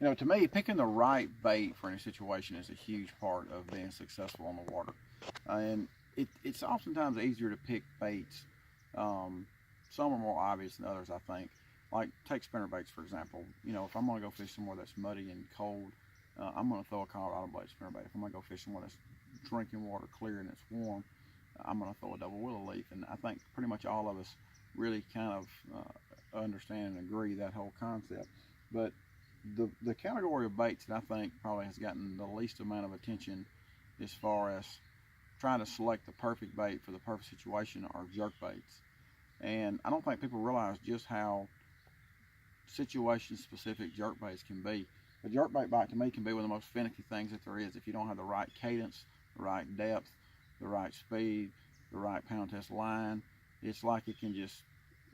You know, to me, picking the right bait for any situation is a huge part of being successful on the water. And it's oftentimes easier to pick baits. Um, some are more obvious than others, I think. Like, take spinner baits, for example. You know, if I'm going to go fish somewhere that's muddy and cold, I'm going to throw a Colorado blade spinner bait. If I'm going to go fish somewhere that's drinking water clear and it's warm, I'm going to throw a double willow leaf. And I think pretty much all of us really kind of understand and agree that whole concept. But the category of baits that I think probably has gotten the least amount of attention as far as trying to select the perfect bait for the perfect situation are jerk baits. And I don't think people realize just how situation specific jerk baits can be. A jerk bait to me can be one of the most finicky things that there is if you don't have the right cadence, the right depth, the right speed, the right pound test line. It's like it can just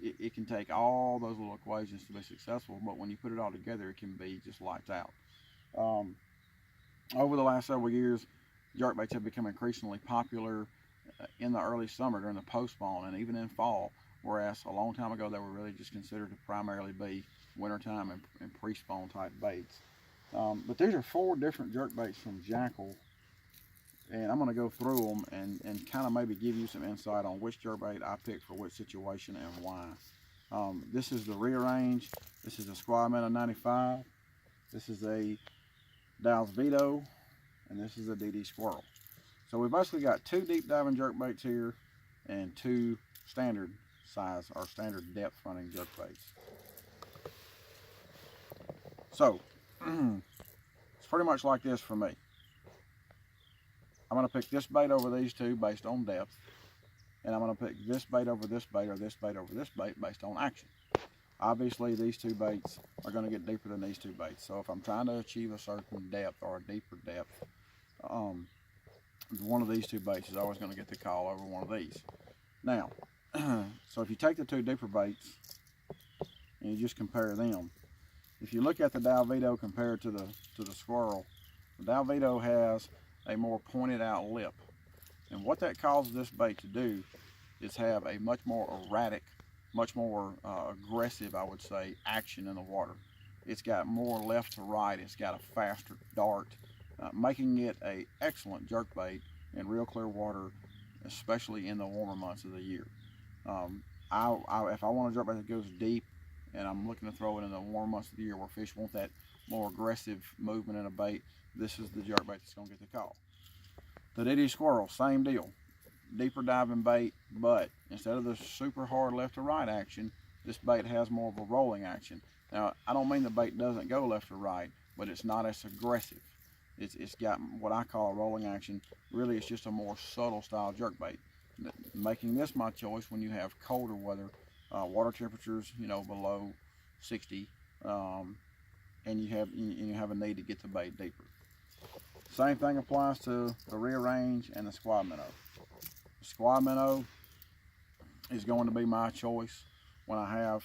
it can take all those little equations to be successful, but when you put it all together, it can be just lights out. Over the last several years, jerkbaits have become increasingly popular in the early summer during the post-spawn and even in fall, whereas a long time ago they were really just considered to primarily be wintertime and pre-spawn type baits. But these are 4 different jerkbaits from Jackal, and I'm going to go through them and kind of maybe give you some insight on which jerkbait I picked for which situation and why. This is the rearrange. This is a Squad Minnow 95. This is a Dow's Vito, and this is a DD Squirrel. So we basically got 2 deep diving jerkbaits here and 2 standard size or standard depth running jerkbaits. So it's pretty much like this for me. I'm going to pick this bait over these 2 based on depth, and I'm going to pick this bait over this bait or this bait over this bait based on action. Obviously, these 2 baits are going to get deeper than these 2 baits. So if I'm trying to achieve a certain depth or a deeper depth, one of these 2 baits is always going to get the call over one of these. Now, so if you take the 2 deeper baits and you just compare them, if you look at the Dow Vito compared to the Squirrel, the Dow Vito has a more pointed out lip, and what that causes this bait to do is have a much more erratic, much more aggressive, I would say, action in the water. It's got more left to right, it's got a faster dart, making it an excellent jerkbait in real clear water, especially in the warmer months of the year. If I want a jerkbait that goes deep and I'm looking to throw it in the warm months of the year where fish want that more aggressive movement in a bait, this is the jerkbait that's going to get the call. The DD Squirrel, same deal. Deeper diving bait, but instead of the super hard left to right action, this bait has more of a rolling action. Now, I don't mean the bait doesn't go left to right, but it's not as aggressive. It's got what I call a rolling action. Really, it's just a more subtle style jerkbait. Making this my choice when you have colder weather, water temperatures, below 60, and you have a need to get the bait deeper. Same thing applies to the rearrange and the Squad Minnow. The Squad Minnow is going to be my choice when I have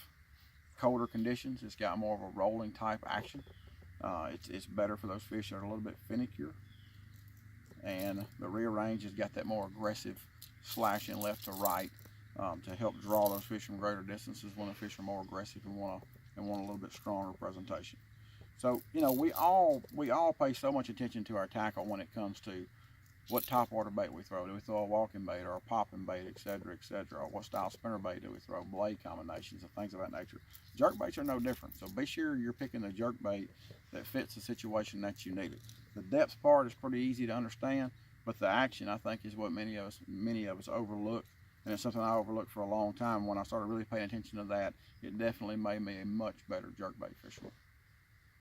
colder conditions. It's got more of a rolling type action. It's better for those fish that are a little bit finickier. And the rearrange has got that more aggressive slashing left to right to help draw those fish from greater distances when the fish are more aggressive and want a little bit stronger presentation. So, we all pay so much attention to our tackle when it comes to what top water bait we throw. Do we throw a walking bait or a popping bait, etc., or what style spinner bait do we throw, blade combinations and things of that nature. Jerk baits are no different, so be sure you're picking the jerk bait that fits the situation that you need it. The depth part is pretty easy to understand, but the action, I think, is what many of us overlook, and it's something I overlooked for a long time. When I started really paying attention to that, it definitely made me a much better jerkbait fisherman.